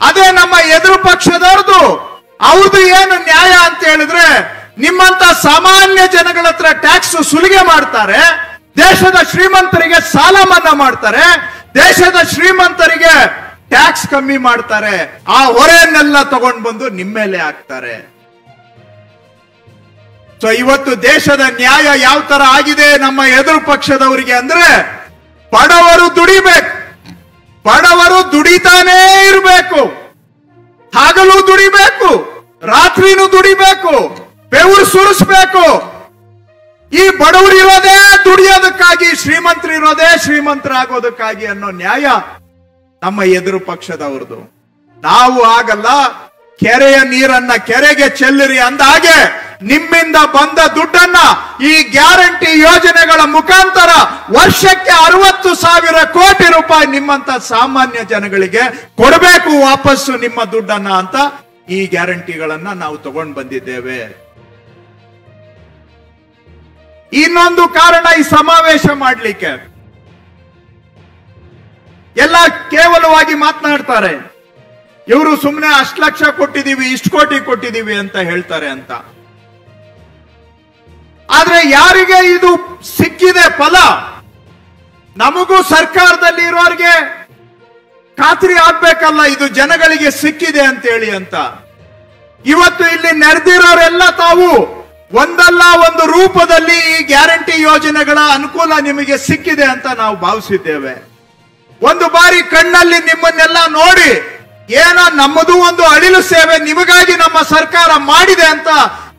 ಅದೇ ನಮ್ಮ ಎದುರು ಪಕ್ಷದವ್ರದ್ದು. ಅವ್ರದ್ದು ಏನು ನ್ಯಾಯ ಅಂತ ಹೇಳಿದ್ರೆ, ನಿಮ್ಮಂತ ಸಾಮಾನ್ಯ ಜನಗಳ ಹತ್ರ ಟ್ಯಾಕ್ಸ್ ಸುಲಿಗೆ ಮಾಡ್ತಾರೆ, ದೇಶದ ಶ್ರೀಮಂತರಿಗೆ ಸಾಲ ಮನ್ನಾ ಮಾಡ್ತಾರೆ, ದೇಶದ ಶ್ರೀಮಂತರಿಗೆ ಟ್ಯಾಕ್ಸ್ ಕಮ್ಮಿ ಮಾಡ್ತಾರೆ, ಆ ಹೊರೆಯನ್ನೆಲ್ಲ ತಗೊಂಡು ಬಂದು ನಿಮ್ಮ ಮೇಲೆ ಹಾಕ್ತಾರೆ. ಸೊ ಇವತ್ತು ದೇಶದ ನ್ಯಾಯ ಯಾವ ತರ ಆಗಿದೆ ನಮ್ಮ ಎದುರು ಪಕ್ಷದವರಿಗೆ ಅಂದ್ರೆ, ಬಡವರು ದುಡಿಬೇಕು, ಬಡವರು ದುಡಿತಾನೇ ಇರಬೇಕು, ಹಗಲು ದುಡಿಬೇಕು, ರಾತ್ರಿನೂ ದುಡಿಬೇಕು, ಬೆವರು ಸುರಿಸ್ಬೇಕು. ಈ ಬಡವರು ಇರೋದೇ ದುಡಿಯೋದಕ್ಕಾಗಿ, ಶ್ರೀಮಂತರು ಇರೋದೇ ಶ್ರೀಮಂತರಾಗೋದಕ್ಕಾಗಿ ಅನ್ನೋ ನ್ಯಾಯ ನಮ್ಮ ಎದುರು ಪಕ್ಷದವ್ರದ್ದು. ನಾವು ಆಗಲ್ಲ, ಕೆರೆಯ ನೀರನ್ನ ಕೆರೆಗೆ ಚೆಲ್ಲಿರಿ ಅಂದಾಗೆ ನಿಮ್ಮಿಂದ ಬಂದ ದುಡ್ಡನ್ನ ಈ ಗ್ಯಾರಂಟಿ ಯೋಜನೆಗಳ ಮುಖಾಂತರ ವರ್ಷಕ್ಕೆ 60,000 ಕೋಟಿ ರೂಪಾಯಿ ನಿಮ್ಮಂತ ಸಾಮಾನ್ಯ ಜನಗಳಿಗೆ ಕೊಡಬೇಕು ವಾಪಸ್ಸು ನಿಮ್ಮ ದುಡ್ಡನ್ನ ಅಂತ ಈ ಗ್ಯಾರಂಟಿಗಳನ್ನ ನಾವು ತಗೊಂಡು ಬಂದಿದ್ದೇವೆ. ಇನ್ನೊಂದು ಕಾರಣ ಈ ಸಮಾವೇಶ ಮಾಡಲಿಕ್ಕೆ, ಎಲ್ಲ ಕೇವಲವಾಗಿ ಮಾತನಾಡ್ತಾರೆ, ಇವರು ಸುಮ್ಮನೆ 8 ಲಕ್ಷ ಕೊಟ್ಟಿದೀವಿ, ಇಷ್ಟು ಕೋಟಿ ಕೊಟ್ಟಿದೀವಿ ಅಂತ ಹೇಳ್ತಾರೆ ಅಂತ. ಆದ್ರೆ ಯಾರಿಗೆ ಇದು ಸಿಕ್ಕಿದೆ ಫಲ, ನಮಗೂ ಸರ್ಕಾರದಲ್ಲಿ ಇರೋರಿಗೆ ಖಾತ್ರಿ ಆಗ್ಬೇಕಲ್ಲ ಇದು ಜನಗಳಿಗೆ ಸಿಕ್ಕಿದೆ ಅಂತ ಹೇಳಿ ಅಂತ. ಇವತ್ತು ಇಲ್ಲಿ ನೆರೆದಿರೋರೆಲ್ಲ ತಾವು ಒಂದಲ್ಲ ಒಂದು ರೂಪದಲ್ಲಿ ಈ ಗ್ಯಾರಂಟಿ ಯೋಜನೆಗಳ ಅನುಕೂಲ ನಿಮಗೆ ಸಿಕ್ಕಿದೆ ಅಂತ ನಾವು ಭಾವಿಸಿದ್ದೇವೆ. ಒಂದು ಬಾರಿ ಕಣ್ಣಲ್ಲಿ ನಿಮ್ಮನ್ನೆಲ್ಲ ನೋಡಿ, ಏನೋ ನಮ್ಮದು ಒಂದು ಅಳಿಲು ಸೇವೆ ನಿಮಗಾಗಿ ನಮ್ಮ ಸರ್ಕಾರ ಮಾಡಿದೆ ಅಂತ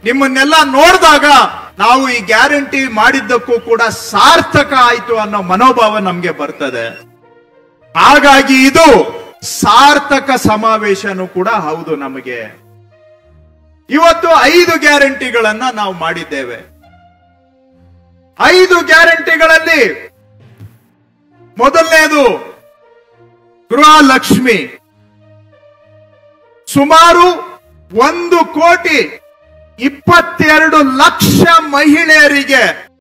ನಿಮ್ಮನ್ನೆಲ್ಲ ನೋಡಿದಾಗ ನಾವು ಈ ಗ್ಯಾರಂಟಿ ಮಾಡಿದ್ದಕ್ಕೂ ಕೂಡ ಸಾರ್ಥಕ ಆಯ್ತು ಅನ್ನೋ ಮನೋಭಾವ ನಮ್ಗೆ ಬರ್ತದೆ. ಹಾಗಾಗಿ ಇದು ಸಾರ್ಥಕ ಸಮಾವೇಶನೂ ಕೂಡ ಹೌದು ನಮಗೆ. ಇವತ್ತು 5 ಗ್ಯಾರಂಟಿಗಳನ್ನ ನಾವು ಮಾಡಿದ್ದೇವೆ. 5 ಗ್ಯಾರಂಟಿಗಳಲ್ಲಿ ಮೊದಲನೇದು ಗೃಹಲಕ್ಷ್ಮಿ. ಸುಮಾರು 1,22,00,000 ಮಹಿಳೆಯರಿಗೆ